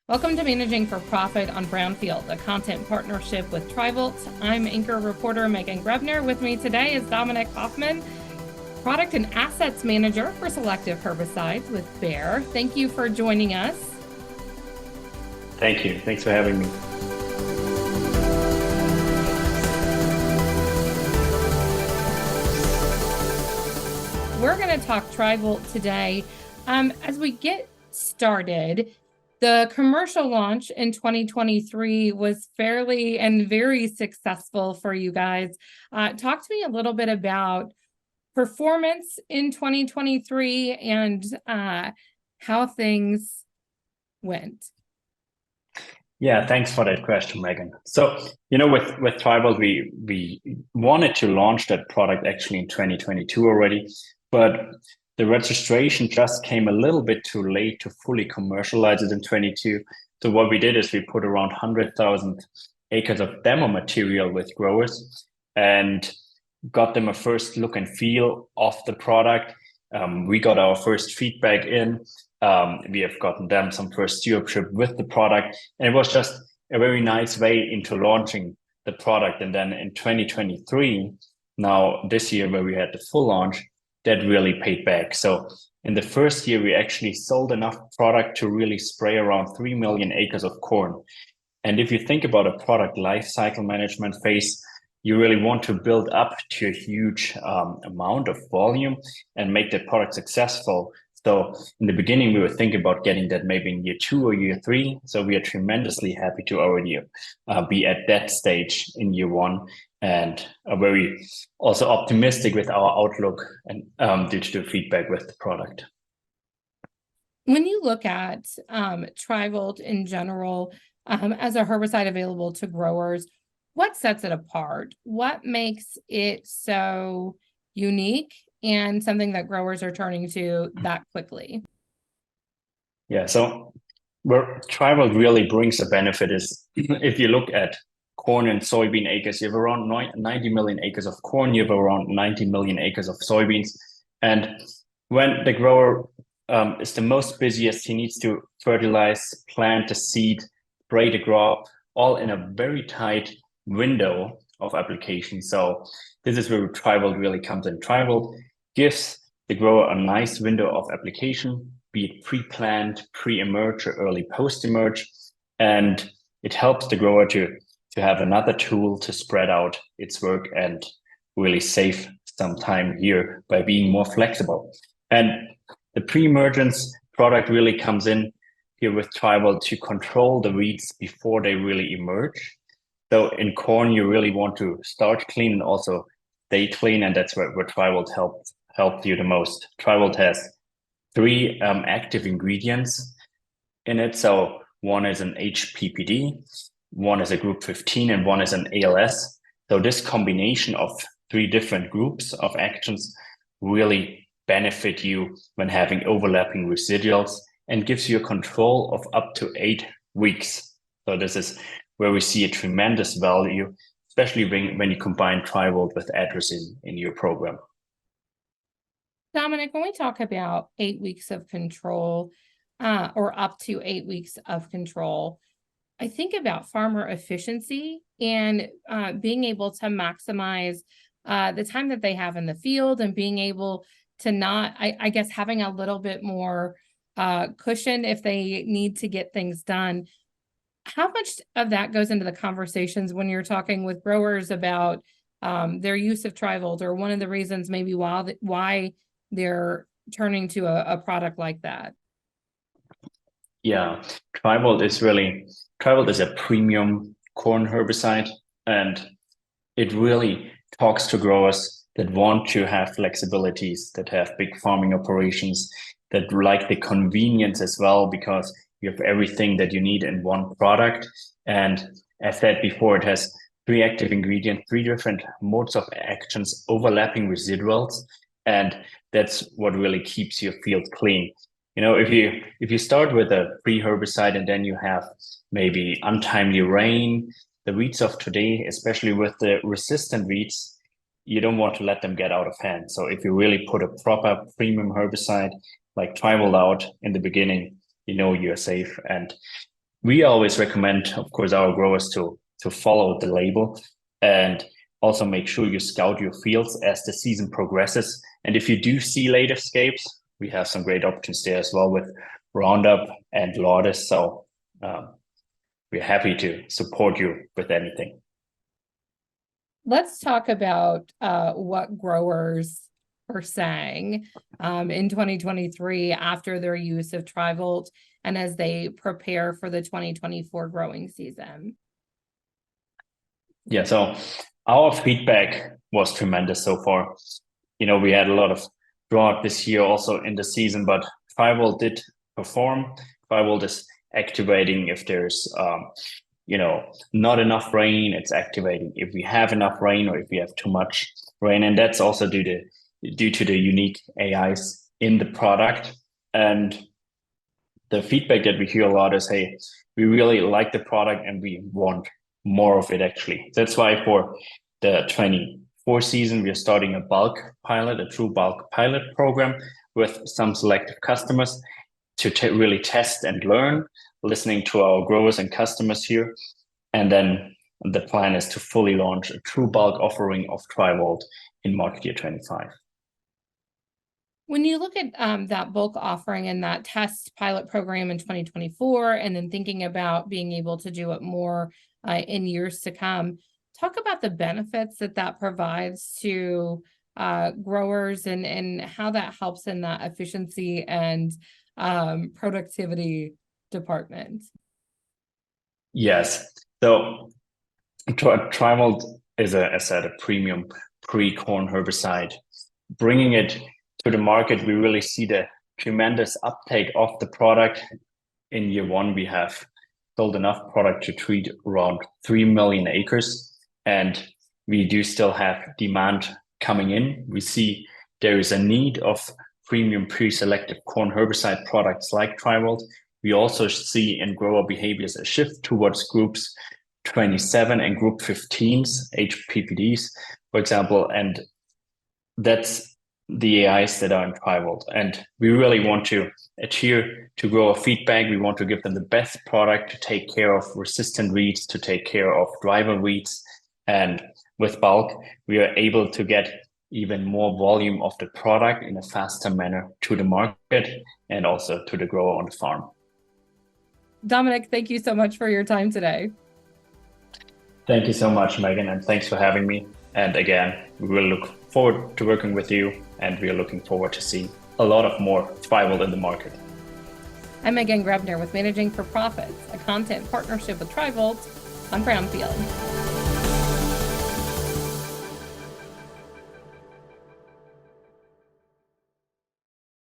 Welcome to Managing for Profit on Brownfield, a content partnership with TriVolt. I'm anchor reporter Megan Grebner. With me today is Dominik Hoffmann, Product and Assets Manager for Selective Herbicides with Bayer. Thank you for joining us. Thank you. Thanks for having me. We're going to talk TriVolt today. As we get started, the commercial launch in 2023 was fairly and very successful for you guys. Talk to me a little bit about performance in 2023 and how things went. Yeah, thanks for that question, Megan. So, with TriVolt, we wanted to launch that product actually in 2022 already, but the registration just came a little bit too late to fully commercialize it in 22. So what we did is we put around 100,000 acres of demo material with growers and got them a first look and feel of the product. We got our first feedback in. We have gotten them some first stewardship with the product. And it was just a very nice way into launching the product. And then in 2023, now this year where we had the full launch, that really paid back. So in the first year, we actually sold enough product to really spray around 3 million acres of corn. And if you think about a product life cycle management phase, you really want to build up to a huge amount of volume and make that product successful. So in the beginning, we were thinking about getting that maybe in year 2 or year 3. So we are tremendously happy to already be at that stage in year 1 and are very also optimistic with our outlook and due to the feedback with the product. When you look at TriVolt in general as a herbicide available to growers, what sets it apart? What makes it so unique and something that growers are turning to that quickly? Yeah, so where TriVolt really brings a benefit is if you look at corn and soybean acres, you have around 90 million acres of corn, you have around 90 million acres of soybeans. And when the grower is the most busiest, he needs to fertilize, plant the seed, spray the crop, all in a very tight window of application. So this is where TriVolt really comes in. TriVolt gives the grower a nice window of application, be it pre-plant, pre-emerge, or early post-emerge. And it helps the grower to have another tool to spread out its work and really save some time here by being more flexible. And the pre-emergence product really comes in here with TriVolt to control the weeds before they really emerge. So in corn, you really want to start clean and also stay clean, and that's where TriVolt helped you the most. TriVolt has 3 active ingredients in it. So one is an HPPD, one is a group 15, and one is an ALS. So this combination of 3 different groups of actions really benefit you when having overlapping residuals and gives you a control of up to 8 weeks. So this is where we see a tremendous value, especially when you combine TriVolt with atrazine in your program. Dominik, when we talk about 8 weeks of control or up to 8 weeks of control, I think about farmer efficiency and being able to maximize the time that they have in the field and being able to not, I guess, having a little bit more cushion if they need to get things done. How much of that goes into the conversations when you're talking with growers about their use of TriVolt, or one of the reasons maybe why they're turning to a product like that? Yeah, TriVolt is a premium corn herbicide, and it really talks to growers that want to have flexibilities, that have big farming operations, that like the convenience as well, because you have everything that you need in one product. And as said before, it has 3 active ingredients, 3 different modes of actions, overlapping residuals, and that's what really keeps your field clean. If you start with a pre-herbicide and then you have maybe untimely rain, the weeds of today, especially with the resistant weeds, you don't want to let them get out of hand. So if you really put a proper premium herbicide like TriVolt out in the beginning, you're safe. And we always recommend, of course, our growers to follow the label and also make sure you scout your fields as the season progresses. And if you do see late escapes, we have some great options there as well with Roundup and Lotus. So we're happy to support you with anything. Let's talk about what growers are saying in 2023 after their use of TriVolt and as they prepare for the 2024 growing season. Yeah, so our feedback was tremendous so far. We had a lot of drought this year also in the season, but TriVolt did perform. TriVolt is activating if there's not enough rain, it's activating if we have enough rain or if we have too much rain. And that's also due to the unique AIs in the product. And the feedback that we hear a lot is, hey, we really like the product and we want more of it actually. That's why for the 24 season, we're starting a true bulk pilot program with some selective customers to really test and learn, listening to our growers and customers here. And then the plan is to fully launch a true bulk offering of TriVolt in market year 25. When you look at that bulk offering and that test pilot program in 2024, and then thinking about being able to do it more in years to come, talk about the benefits that provides to growers and how that helps in that efficiency and productivity department. Yes. So TriVolt is a premium pre-corn herbicide. Bringing it to the market, we really see the tremendous uptake of the product. In year one, we have sold enough product to treat around 3 million acres, and we do still have demand coming in. We see there is a need of premium pre-selective corn herbicide products like TriVolt. We also see in grower behaviors a shift towards groups 27 and group 15s, HPPDs, for example, and that's the AIs that are in TriVolt. And we really want to adhere to grower feedback. We want to give them the best product to take care of resistant weeds, to take care of driver weeds. And with bulk, we are able to get even more volume of the product in a faster manner to the market and also to the grower on the farm. Dominik, thank you so much for your time today. Thank you so much, Megan, and thanks for having me. And again, we will look forward to working with you, and we are looking forward to seeing a lot of more TriVolt in the market. I'm Megan Grebner with Managing for Profits, a content partnership with TriVolt on Brownfield.